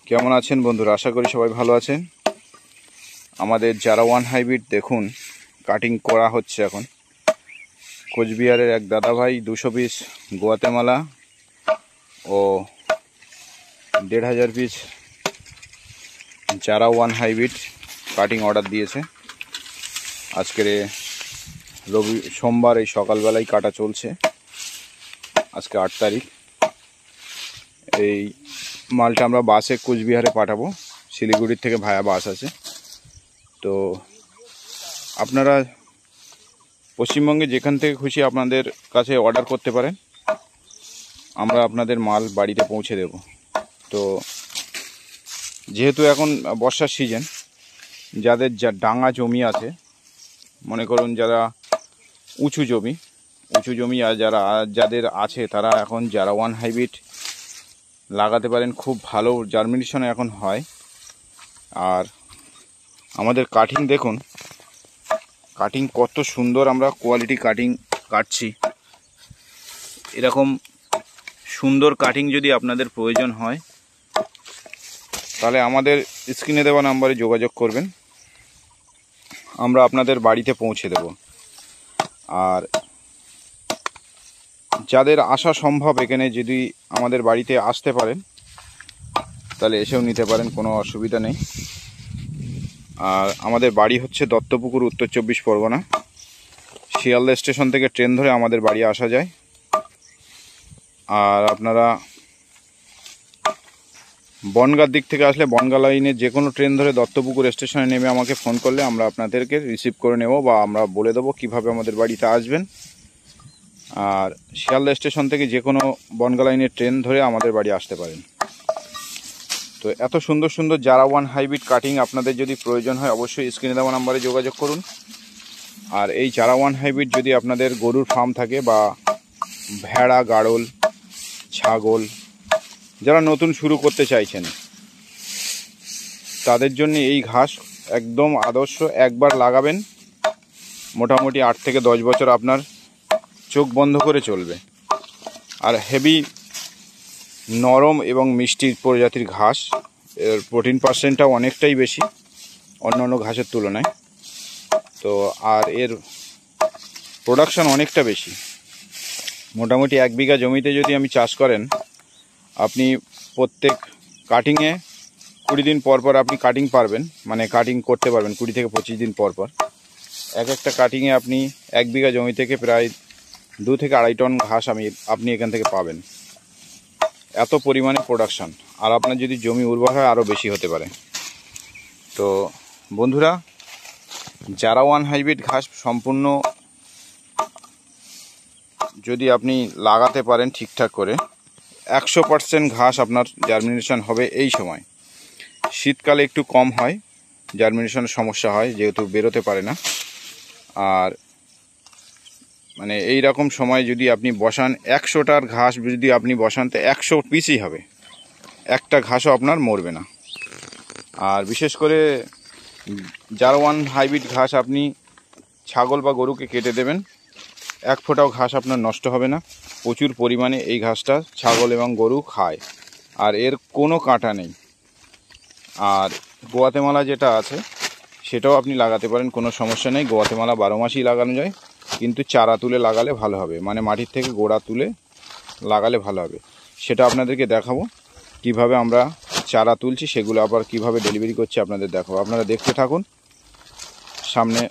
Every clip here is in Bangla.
কেমন আছেন বন্ধুরা? আশা করি সবাই ভালো আছেন। আমাদের যারা ওয়ান হাইব্রিড দেখুন কাটিং করা হচ্ছে এখন। কোচবিহারের এক দাদা ভাই 200 পিস গুয়াতেমালা ও 1500 পিস যারা ওয়ান হাইব্রিড কাটিং অর্ডার দিয়েছে। আজকের সোমবার এই সকালবেলায় কাটা চলছে। আজকে 8 তারিখ। এই মালটা আমরা বাসে কোচবিহারে পাঠাবো। শিলিগুড়ির থেকে ভায়া বাস আছে। তো আপনারা পশ্চিমবঙ্গে যেখান থেকে খুশি আপনাদের কাছে অর্ডার করতে পারেন, আমরা আপনাদের মাল বাড়িতে পৌঁছে দেব। তো যেহেতু এখন বর্ষার সিজন, যাদের ডাঙা জমি আছে, মনে করুন যারা উঁচু জমি আর যাদের আছে তারা এখন যারা ওয়ান হাইব্রিড লাগাতে পারেন। খুব ভালো জার্মিনেশন এখন হয়। আর আমাদের কাটিং দেখুন, কাটিং কত সুন্দর, আমরা কোয়ালিটি কাটিং কাটছি। এরকম সুন্দর কাটিং যদি আপনাদের প্রয়োজন হয় তাহলে আমাদের স্ক্রিনে দেওয়া নাম্বারে যোগাযোগ করবেন, আমরা আপনাদের বাড়িতে পৌঁছে দেব। আর যাদের আসা সম্ভব এখানে যদি আমাদের বাড়িতে আসতে পারেন তাহলে এসেও নিতে পারেন, কোনো অসুবিধা নেই। আর আমাদের বাড়ি হচ্ছে দত্তপুকুর, উত্তর 24 পরগনা। শিয়ালদা স্টেশন থেকে ট্রেন ধরে আমাদের বাড়ি আসা যায়। আর আপনারা বনগাঁর দিক থেকে আসলে বনগাঁ লাইনে যে কোনো ট্রেন ধরে দত্তপুকুর স্টেশনে নেমে আমাকে ফোন করলে আমরা আপনাদেরকে রিসিভ করে নেব, বা আমরা বলে দেবো কীভাবে আমাদের বাড়িতে আসবেন। আর শিয়ালদা স্টেশন থেকে যে কোনো বনগাঁ লাইনের ট্রেন ধরে আমাদের বাড়ি আসতে পারেন। তো এত সুন্দর সুন্দর যারা ওয়ান হাইব্রিড কাটিং আপনাদের যদি প্রয়োজন হয় অবশ্যই স্ক্রিনে দেওয়া নাম্বারে যোগাযোগ করুন। আর এই যারা ওয়ান হাইব্রিড যদি আপনাদের গরুর ফার্ম থাকে, বা ভেড়া, গাড়ল, ছাগল যারা নতুন শুরু করতে চাইছেন, তাদের জন্য এই ঘাস একদম আদর্শ। একবার লাগাবেন, মোটামুটি 8 থেকে 10 বছর আপনার চোখ বন্ধ করে চলবে। আর হেভি নরম এবং মিষ্টি প্রজাতির ঘাস, এর প্রোটিন পার্সেন্টটাও অনেকটাই বেশি অন্যান্য ঘাসের তুলনায়। তো আর এর প্রোডাকশান অনেকটা বেশি। মোটামুটি 1 বিঘা জমিতে যদি আমি চাষ করেন, আপনি প্রত্যেক কাটিংয়ে 20 দিন পর পর আপনি কাটিং পারবেন, মানে কাটিং করতে পারবেন 20 থেকে 25 দিন পর পর। একটা কাটিংয়ে আপনি 1 বিঘা জমি থেকে প্রায় 2 থেকে 2.5 টন ঘাস আপনি এখান থেকে পাবেন। এত পরিমাণে প্রোডাকশান। আর আপনার যদি জমি উর্বর হয় আরও বেশি হতে পারে। তো বন্ধুরা, যারা ওয়ান হাইব্রিড ঘাস সম্পূর্ণ যদি আপনি লাগাতে পারেন ঠিকঠাক করে, 100% ঘাস আপনার জার্মিনেশন হবে এই সময়। শীতকালে একটু কম হয়, জার্মিনেশনের সমস্যা হয় যেহেতু বেরোতে পারে না। আর মানে এই রকম সময় যদি আপনি বসান, 100টার ঘাস যদি আপনি বসান তো 100 পিসই হবে, একটা ঘাসও আপনার মরবে না। আর বিশেষ করে যারা ওয়ান হাইব্রিড ঘাস আপনি ছাগল বা গরুকে কেটে দেবেন, 1 ফোঁটাও ঘাস আপনার নষ্ট হবে না। প্রচুর পরিমাণে এই ঘাসটা ছাগল এবং গরু খায়, আর এর কোনো কাঁটা নেই। আর গুয়াতেমালা যেটা আছে সেটাও আপনি লাগাতে পারেন, কোনো সমস্যা নেই। গুয়াতেমালা 12 মাসই লাগানো যায়, কিন্তু চারা তুলে লাগালে ভালো হবে, মানে মাটির থেকে গোড়া তুলে লাগালে ভালো হবে। সেটা আপনাদেরকে দেখাবো কিভাবে আমরা চারা তুলছি, সেগুলো আবার কিভাবে ডেলিভারি করছি আপনাদের দেখাবো। আপনারা দেখতে থাকুন। সামনে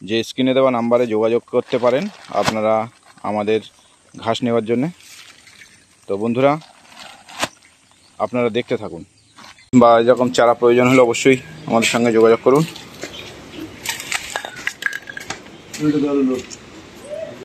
যে স্ক্রিনে দেওয়া নাম্বারে যোগাযোগ করতে পারেন আপনারা আমাদের ঘাস নেওয়ার জন্য। তো বন্ধুরা, আপনারা দেখতে থাকুন, বা এরকম চারা প্রয়োজন হলে অবশ্যই আমাদের সঙ্গে যোগাযোগ করুন।